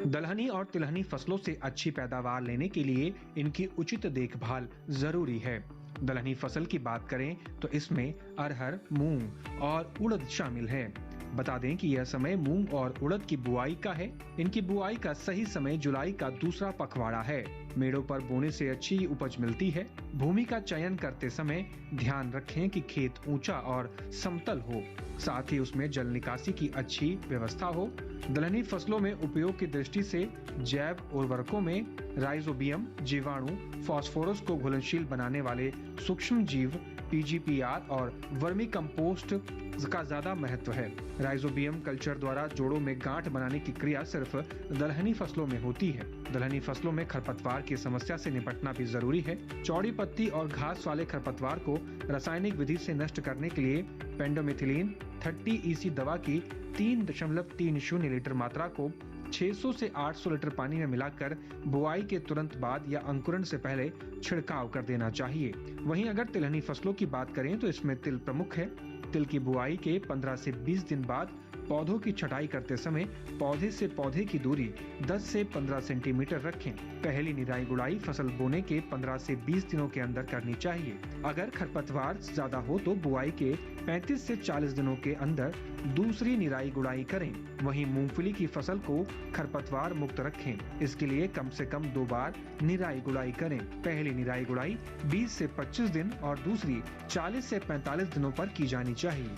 दलहनी और तिलहनी फसलों से अच्छी पैदावार लेने के लिए इनकी उचित देखभाल जरूरी है। दलहनी फसल की बात करें तो इसमें अरहर, मूंग और उड़द शामिल है। बता दें कि यह समय मूंग और उड़द की बुआई का है। इनकी बुआई का सही समय जुलाई का दूसरा पखवाड़ा है। मेड़ों पर बोने से अच्छी उपज मिलती है। भूमि का चयन करते समय ध्यान रखें कि खेत ऊंचा और समतल हो, साथ ही उसमें जल निकासी की अच्छी व्यवस्था हो। दलहनी फसलों में उपयोग की दृष्टि से जैव उर्वरकों में राइजोबियम, जीवाणु, फास्फोरस को घुलनशील बनाने वाले सूक्ष्म जीव पीजीपीआर और वर्मी कंपोस्ट का ज्यादा महत्व है। राइजोबियम कल्चर द्वारा जोड़ों में गांठ बनाने की क्रिया सिर्फ दलहनी फसलों में होती है। दलहनी फसलों में खरपतवार की समस्या से निपटना भी जरूरी है। चौड़ी पत्ती और घास वाले खरपतवार को रासायनिक विधि से नष्ट करने के लिए पेंडोमिथिलीन 30 EC दवा की 3.30 लीटर मात्रा को 600 से 800 लीटर पानी में मिलाकर बुआई के तुरंत बाद या अंकुरण से पहले छिड़काव कर देना चाहिए। वहीं अगर तिलहनी फसलों की बात करें तो इसमें तिल प्रमुख है। तिल की बुआई के 15 से 20 दिन बाद पौधों की छटाई करते समय पौधे से पौधे की दूरी 10 से 15 सेंटीमीटर रखें। पहली निराई गुड़ाई फसल बोने के 15 से 20 दिनों के अंदर करनी चाहिए। अगर खरपतवार ज्यादा हो तो बुआई के 35 से 40 दिनों के अंदर दूसरी निराई गुड़ाई करें। वहीं मूंगफली की फसल को खरपतवार मुक्त रखें। इसके लिए कम से कम 2 बार निराई गुड़ाई करें। पहली निराई गुड़ाई 20 से 25 दिन और दूसरी 40 से 45 दिनों पर की जानी चाहिए।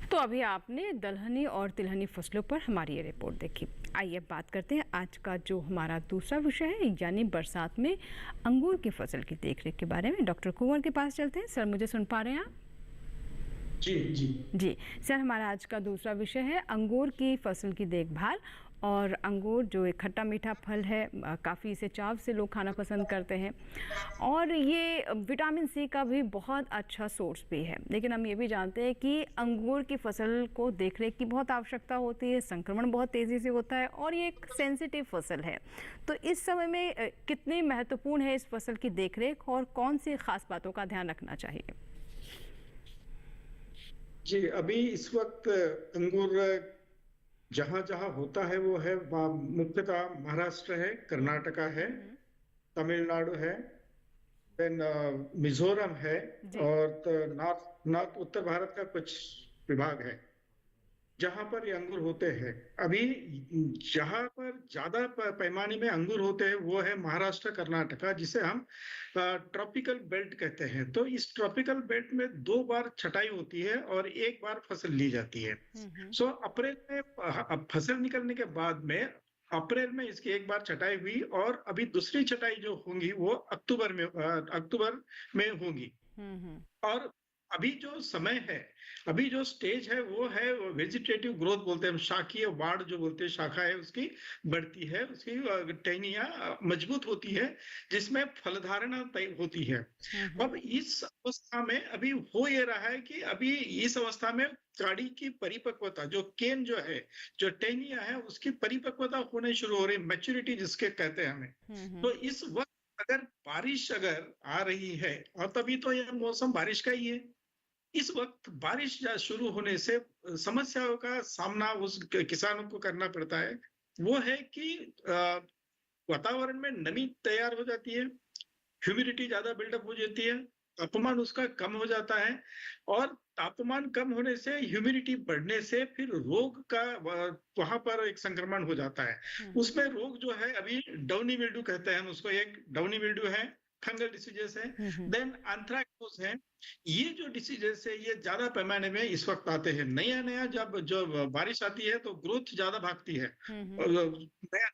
तो अभी आपने दलहनी और तिलहनी फसलों पर हमारी ये रिपोर्ट देखी। आइए बात करते हैं आज का जो हमारा दूसरा विषय है, यानी बरसात में अंगूर की फसल की देखरेख के बारे में। डॉक्टर कुंवर के पास चलते हैं। सर, मुझे सुन पा रहे हैं आप? जी सर, हमारा आज का दूसरा विषय है अंगूर की फसल की देखभाल। और अंगूर जो एक खट्टा मीठा फल है, काफ़ी इसे चाव से लोग खाना पसंद करते हैं और ये विटामिन सी का भी बहुत अच्छा सोर्स भी है। लेकिन हम ये भी जानते हैं कि अंगूर की फसल को देखरेख की बहुत आवश्यकता होती है, संक्रमण बहुत तेज़ी से होता है और ये एक सेंसिटिव फसल है। तो इस समय में कितनी महत्वपूर्ण है इस फसल की देखरेख और कौन सी खास बातों का ध्यान रखना चाहिए? जी, अभी इस वक्त अंगूर जहां जहां होता है वो है मुख्यतः महाराष्ट्र है, कर्नाटका है, तमिलनाडु है, देन मिजोरम है और नॉर्थ उत्तर भारत का कुछ विभाग है जहां पर ये अंगूर होते हैं। अभी जहां पर ज्यादा पैमाने में अंगूर होते हैं वो है महाराष्ट्र, कर्नाटका, जिसे हम ट्रॉपिकल बेल्ट कहते हैं। तो इस ट्रॉपिकल बेल्ट में 2 बार छटाई होती है और 1 बार फसल ली जाती है। सो अप्रैल में फसल निकलने के बाद में अप्रैल में इसकी 1 बार छटाई हुई और अभी दूसरी छटाई जो होंगी वो अक्टूबर में होंगी। और अभी जो समय है, अभी जो स्टेज है वो है वेजिटेटिव ग्रोथ बोलते हैं, शाखीय बाढ़ जो बोलते हैं, शाखा है उसकी बढ़ती है, उसकी टहनियां मजबूत होती है जिसमें फलधारणा तय होती है। अब इस अवस्था में अभी हो ये रहा है कि अभी इस अवस्था में काड़ी की परिपक्वता, जो केन जो है, जो टहनियां है, उसकी परिपक्वता होने शुरू हो रही है, मैच्योरिटी जिसके कहते हैं हमें। तो इस वक्त अगर बारिश आ रही है, और तभी तो यह मौसम बारिश का ही है, इस वक्त बारिश शुरू होने से समस्याओं का सामना उस किसानों को करना पड़ता है। वो है कि वातावरण में नमी तैयार हो जाती है, ह्यूमिडिटी ज्यादा बिल्डअप हो जाती है, तापमान उसका कम हो जाता है और तापमान कम होने से, ह्यूमिडिटी बढ़ने से फिर रोग का वहां पर एक संक्रमण हो जाता है। उसमें रोग जो है अभी डाउनी मिल्ड्यू कहते हैं हम उसको, एक डाउनी मिल्ड्यू है, फंगल डिसीजेस है, देन एंथ्रैक्नोज है। ये जो डिसीजेस है ये ज्यादा पैमाने में इस वक्त आते हैं। नया जब जो बारिश आती है तो ग्रोथ ज्यादा भागती है,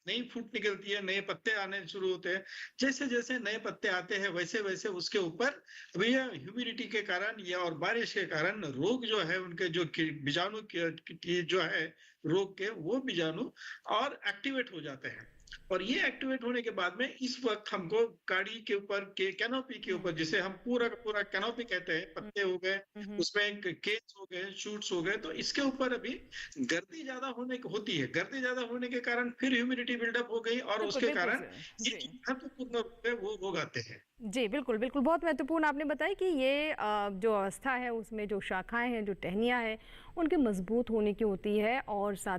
नई फूट निकलती है, नए पत्ते आने शुरू होते हैं। जैसे जैसे नए पत्ते आते हैं वैसे वैसे उसके ऊपर भैया ह्यूमिडिटी के कारण या और बारिश के कारण रोग जो है, उनके जो बीजाणु जो है रोग के, वो बीजाणु और एक्टिवेट हो जाते हैं। और ये एक्टिवेट होने के बाद में इस वक्त हमको गाड़ी के ऊपर के कैनोपी के ऊपर, जिसे हम पूरा का पूरा कैनोपी कहते हैं, पत्ते हो गए, उसमें केस हो गए, शूट्स हो गए, तो इसके ऊपर अभी गर्दी ज्यादा होती है। गर्दी ज्यादा होने के कारण फिर ह्यूमिडिटी बिल्डअप हो गई और उसके बिल्कुल कारण सर। ये जी महत्वपूर्ण रूप से वो रोग आते हैं। जी, बिल्कुल, बिल्कुल, बहुत महत्वपूर्ण आपने बताया कि ये जो अवस्था है उसमें जो शाखाएँ हैं, जो टहनियाँ हैं, उनके मज़बूत होने की होती है और साथ ही